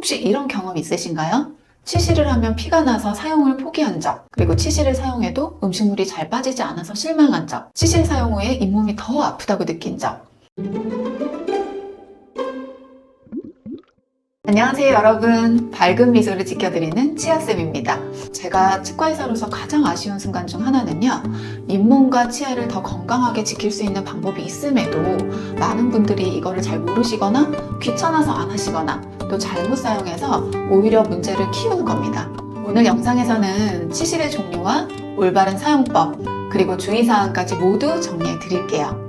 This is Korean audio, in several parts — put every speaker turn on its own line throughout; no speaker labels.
혹시 이런 경험 있으신가요? 치실을 하면 피가 나서 사용을 포기한 적, 그리고 치실을 사용해도 음식물이 잘 빠지지 않아서 실망한 적, 치실 사용 후에 잇몸이 더 아프다고 느낀 적. 안녕하세요 여러분, 밝은 미소를 지켜드리는 치아쌤입니다. 제가 치과의사로서 가장 아쉬운 순간 중 하나는요, 잇몸과 치아를 더 건강하게 지킬 수 있는 방법이 있음에도 많은 분들이 이거를 잘 모르시거나 귀찮아서 안 하시거나 또 잘못 사용해서 오히려 문제를 키우는 겁니다. 오늘 영상에서는 치실의 종류와 올바른 사용법, 그리고 주의사항까지 모두 정리해 드릴게요.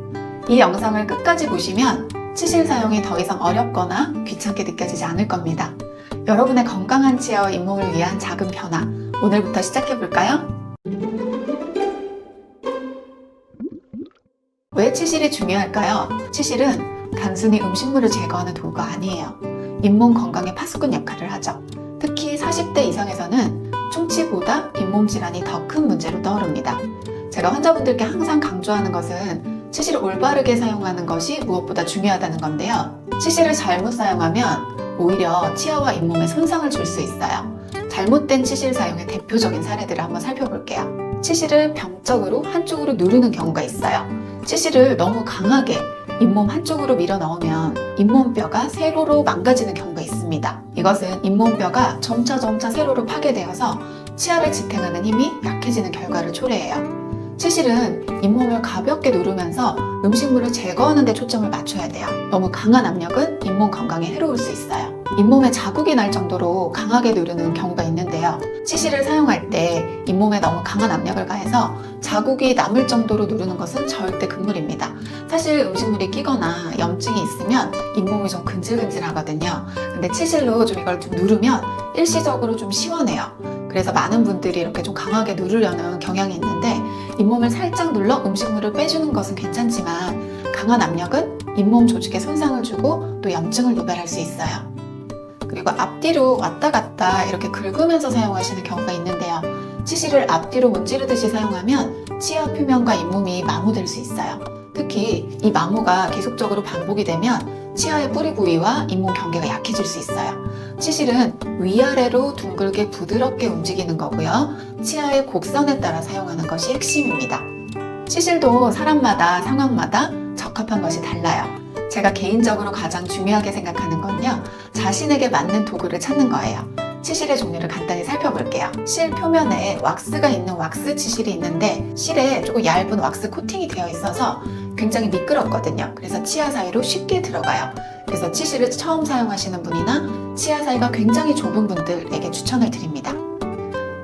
이 영상을 끝까지 보시면 치실 사용이 더 이상 어렵거나 귀찮게 느껴지지 않을 겁니다. 여러분의 건강한 치아와 잇몸을 위한 작은 변화, 오늘부터 시작해볼까요? 왜 치실이 중요할까요? 치실은 단순히 음식물을 제거하는 도구가 아니에요. 잇몸 건강의 파수꾼 역할을 하죠. 특히 40대 이상에서는 충치보다 잇몸 질환이 더 큰 문제로 떠오릅니다. 제가 환자분들께 항상 강조하는 것은 치실을 올바르게 사용하는 것이 무엇보다 중요하다는 건데요. 치실을 잘못 사용하면 오히려 치아와 잇몸에 손상을 줄 수 있어요. 잘못된 치실 사용의 대표적인 사례들을 한번 살펴볼게요. 치실을 병적으로 한쪽으로 누르는 경우가 있어요. 치실을 너무 강하게 잇몸 한쪽으로 밀어 넣으면 잇몸뼈가 세로로 망가지는 경우가 있습니다. 이것은 잇몸뼈가 점차 세로로 파괴되어서 치아를 지탱하는 힘이 약해지는 결과를 초래해요. 치실은 잇몸을 가볍게 누르면서 음식물을 제거하는 데 초점을 맞춰야 돼요. 너무 강한 압력은 잇몸 건강에 해로울 수 있어요. 잇몸에 자국이 날 정도로 강하게 누르는 경우가 있는데요. 치실을 사용할 때 잇몸에 너무 강한 압력을 가해서 자국이 남을 정도로 누르는 것은 절대 금물입니다. 사실 음식물이 끼거나 염증이 있으면 잇몸이 좀 근질근질하거든요. 근데 치실로 좀 이걸 좀 누르면 일시적으로 좀 시원해요. 그래서 많은 분들이 이렇게 좀 강하게 누르려는 경향이 있는데, 잇몸을 살짝 눌러 음식물을 빼주는 것은 괜찮지만 강한 압력은 잇몸 조직에 손상을 주고 또 염증을 유발할 수 있어요. 그리고 앞뒤로 왔다 갔다 이렇게 긁으면서 사용하시는 경우가 있는데요. 치실을 앞뒤로 문지르듯이 사용하면 치아 표면과 잇몸이 마모될 수 있어요. 특히 이 마모가 계속적으로 반복이 되면 치아의 뿌리 부위와 잇몸 경계가 약해질 수 있어요. 치실은 위아래로 둥글게 부드럽게 움직이는 거고요. 치아의 곡선에 따라 사용하는 것이 핵심입니다. 치실도 사람마다 상황마다 적합한 것이 달라요. 제가 개인적으로 가장 중요하게 생각하는 건요, 자신에게 맞는 도구를 찾는 거예요. 치실의 종류를 간단히 살펴볼게요. 실 표면에 왁스가 있는 왁스 치실이 있는데, 실에 조금 얇은 왁스 코팅이 되어 있어서 굉장히 미끄럽거든요. 그래서 치아 사이로 쉽게 들어가요. 그래서 치실을 처음 사용하시는 분이나 치아 사이가 굉장히 좁은 분들에게 추천을 드립니다.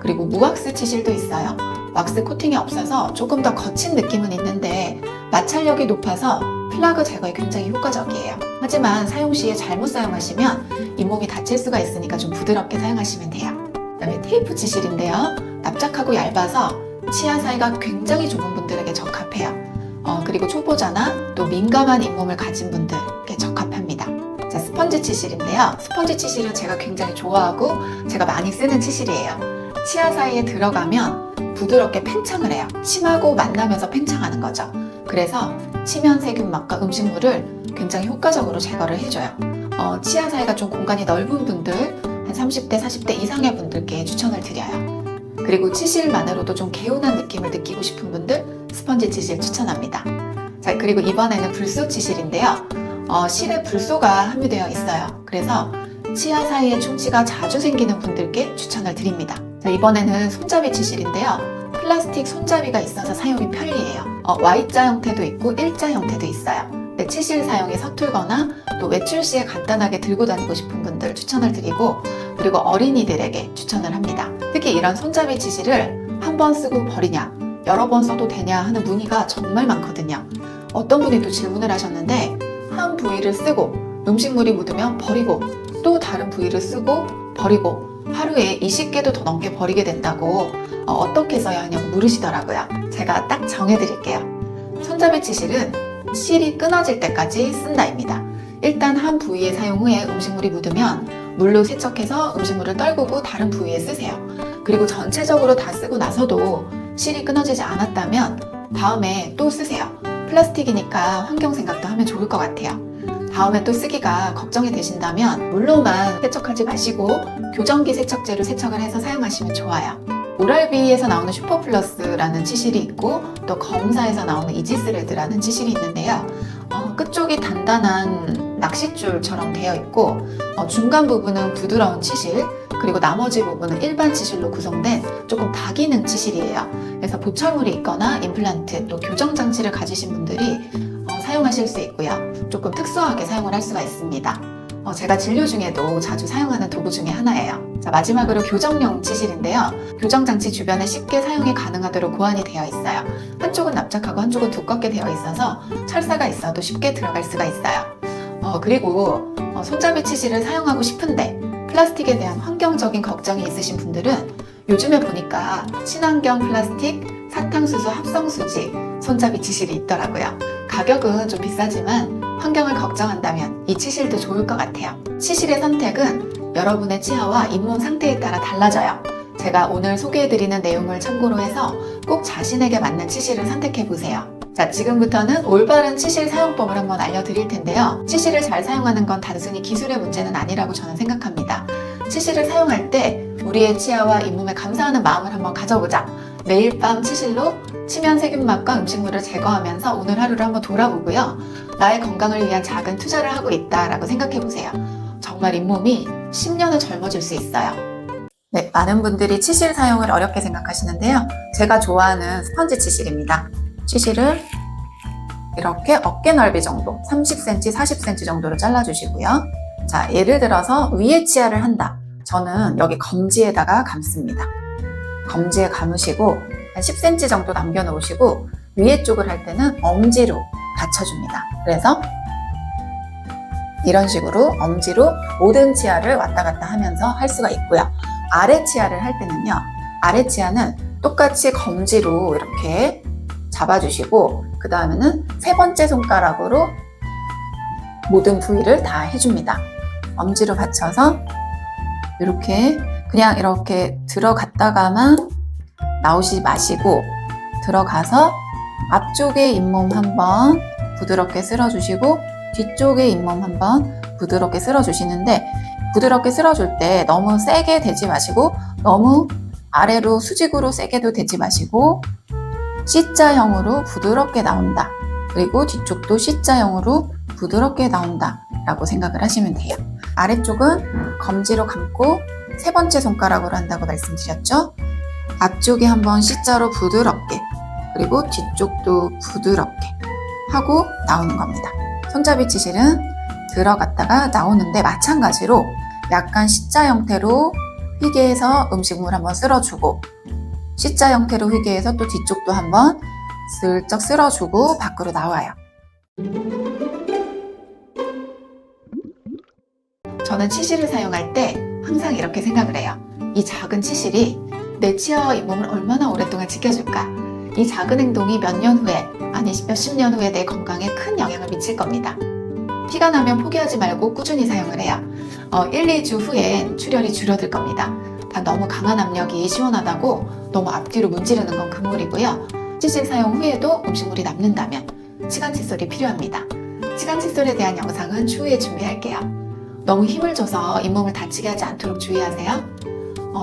그리고 무왁스 치실도 있어요. 왁스 코팅이 없어서 조금 더 거친 느낌은 있는데 마찰력이 높아서 플라그 제거에 굉장히 효과적이에요. 하지만 사용 시에 잘못 사용하시면 잇몸이 다칠 수가 있으니까 좀 부드럽게 사용하시면 돼요. 그다음에 테이프 치실인데요. 납작하고 얇아서 치아 사이가 굉장히 좁은 분들에게 적합해요. 그리고 초보자나 또 민감한 잇몸을 가진 분들에게 적합합니다. 자, 스펀지 치실인데요. 스펀지 치실은 제가 굉장히 좋아하고 제가 많이 쓰는 치실이에요. 치아 사이에 들어가면 부드럽게 팽창을 해요. 침하고 만나면서 팽창하는 거죠. 그래서 치면 세균막과 음식물을 굉장히 효과적으로 제거를 해줘요. 치아 사이가 좀 공간이 넓은 분들, 한 30대, 40대 이상의 분들께 추천을 드려요. 그리고 치실만으로도 좀 개운한 느낌을 느끼고 싶은 분들, 스펀지 치실 추천합니다. 자, 그리고 이번에는 불소 치실인데요. 실에 불소가 함유되어 있어요. 그래서 치아 사이에 충치가 자주 생기는 분들께 추천을 드립니다. 자, 이번에는 손잡이 치실인데요. 플라스틱 손잡이가 있어서 사용이 편리해요. Y자 형태도 있고 일자 형태도 있어요. 네, 치실 사용이 서툴거나 또 외출 시에 간단하게 들고 다니고 싶은 분들 추천을 드리고, 그리고 어린이들에게 추천을 합니다. 특히 이런 손잡이 치실을 한 번 쓰고 버리냐, 여러 번 써도 되냐 하는 문의가 정말 많거든요. 어떤 분이 또 질문을 하셨는데, 한 부위를 쓰고 음식물이 묻으면 버리고 또 다른 부위를 쓰고 버리고 하루에 20개도 더 넘게 버리게 된다고 어떻게 써야 하냐고 물으시더라고요. 제가 딱 정해드릴게요. 손잡이 치실은 실이 끊어질 때까지 쓴다입니다. 일단 한 부위에 사용 후에 음식물이 묻으면 물로 세척해서 음식물을 떨구고 다른 부위에 쓰세요. 그리고 전체적으로 다 쓰고 나서도 실이 끊어지지 않았다면 다음에 또 쓰세요. 플라스틱이니까 환경 생각도 하면 좋을 것 같아요. 다음에 또 쓰기가 걱정이 되신다면 물로만 세척하지 마시고 교정기 세척제로 세척을 해서 사용하시면 좋아요. 오랄비에서 나오는 슈퍼플러스라는 치실이 있고 또 검사에서 나오는 이지스레드라는 치실이 있는데요. 끝쪽이 단단한 낚싯줄처럼 되어 있고 중간 부분은 부드러운 치실, 그리고 나머지 부분은 일반 치실로 구성된 조금 다기능 치실이에요. 그래서 보철물이 있거나 임플란트 또 교정 장치를 가지신 분들이 사용하실 수 있고요. 조금 특수하게 사용을 할 수가 있습니다. 제가 진료 중에도 자주 사용하는 도구 중에 하나예요. 자, 마지막으로 교정용 치실인데요. 교정 장치 주변에 쉽게 사용이 가능하도록 고안이 되어 있어요. 한쪽은 납작하고 한쪽은 두껍게 되어 있어서 철사가 있어도 쉽게 들어갈 수가 있어요. 그리고 손잡이 치실을 사용하고 싶은데 플라스틱에 대한 환경적인 걱정이 있으신 분들은 요즘에 보니까 친환경 플라스틱 사탕수수 합성수지 손잡이 치실이 있더라고요. 가격은 좀 비싸지만 환경을 걱정한다면 이 치실도 좋을 것 같아요. 치실의 선택은 여러분의 치아와 잇몸 상태에 따라 달라져요. 제가 오늘 소개해드리는 내용을 참고로 해서 꼭 자신에게 맞는 치실을 선택해보세요. 자, 지금부터는 올바른 치실 사용법을 한번 알려드릴 텐데요. 치실을 잘 사용하는 건 단순히 기술의 문제는 아니라고 저는 생각합니다. 치실을 사용할 때 우리의 치아와 잇몸에 감사하는 마음을 한번 가져보자. 매일 밤 치실로 치면 세균막과 음식물을 제거하면서 오늘 하루를 한번 돌아보고요. 나의 건강을 위한 작은 투자를 하고 있다라고 생각해보세요. 정말 잇몸이 10년은 젊어질 수 있어요. 네, 많은 분들이 치실 사용을 어렵게 생각하시는데요. 제가 좋아하는 스펀지 치실입니다. 치실을 이렇게 어깨 넓이 정도, 30cm, 40cm 정도로 잘라주시고요. 자, 예를 들어서 위에 치아를 한다. 저는 여기 검지에다가 감습니다. 검지에 감으시고 한 10cm 정도 남겨놓으시고 위에 쪽을 할 때는 엄지로 받쳐줍니다. 그래서 이런 식으로 엄지로 모든 치아를 왔다 갔다 하면서 할 수가 있고요. 아래 치아를 할 때는요. 아래 치아는 똑같이 검지로 이렇게 잡아주시고 그 다음에는 세 번째 손가락으로 모든 부위를 다 해줍니다. 엄지로 받쳐서 이렇게 그냥 이렇게 들어갔다가만 나오시지 마시고 들어가서 앞쪽에 잇몸 한번 부드럽게 쓸어주시고 뒤쪽에 잇몸 한번 부드럽게 쓸어주시는데 부드럽게 쓸어줄 때 너무 세게 대지 마시고 너무 아래로 수직으로 세게도 대지 마시고 C자형으로 부드럽게 나온다. 그리고 뒤쪽도 C자형으로 부드럽게 나온다 라고 생각을 하시면 돼요. 아래쪽은 검지로 감고 세 번째 손가락으로 한다고 말씀드렸죠. 앞쪽에 한번 C자로 부드럽게 그리고 뒤쪽도 부드럽게 하고 나오는 겁니다. 손잡이 치실은 들어갔다가 나오는데 마찬가지로 약간 C자 형태로 휘게해서 음식물 한번 쓸어주고 C자 형태로 휘게해서 또 뒤쪽도 한번 슬쩍 쓸어주고 밖으로 나와요. 저는 치실을 사용할 때 항상 이렇게 생각을 해요. 이 작은 치실이 내 치아와 잇몸을 얼마나 오랫동안 지켜줄까? 이 작은 행동이 몇 년 후에, 아니 몇십 년 후에 내 건강에 큰 영향을 미칠 겁니다. 티가 나면 포기하지 말고 꾸준히 사용을 해요. 1, 2주 후엔 출혈이 줄어들 겁니다. 단 너무 강한 압력이 시원하다고 너무 앞뒤로 문지르는 건 금물이고요. 치실 사용 후에도 음식물이 남는다면 치간 칫솔이 필요합니다. 치간 칫솔에 대한 영상은 추후에 준비할게요. 너무 힘을 줘서 잇몸을 다치게 하지 않도록 주의하세요.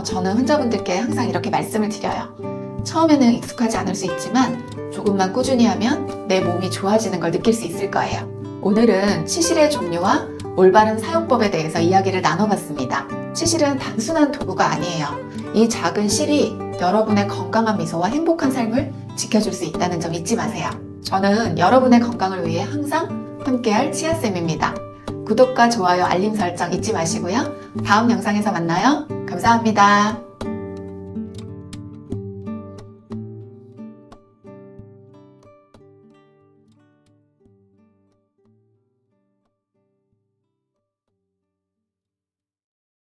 저는 환자분들께 항상 이렇게 말씀을 드려요. 처음에는 익숙하지 않을 수 있지만 조금만 꾸준히 하면 내 몸이 좋아지는 걸 느낄 수 있을 거예요. 오늘은 치실의 종류와 올바른 사용법에 대해서 이야기를 나눠봤습니다. 치실은 단순한 도구가 아니에요. 이 작은 실이 여러분의 건강한 미소와 행복한 삶을 지켜줄 수 있다는 점 잊지 마세요. 저는 여러분의 건강을 위해 항상 함께할 치아쌤입니다. 구독과 좋아요, 알림 설정 잊지 마시고요. 다음 영상에서 만나요. 감사합니다.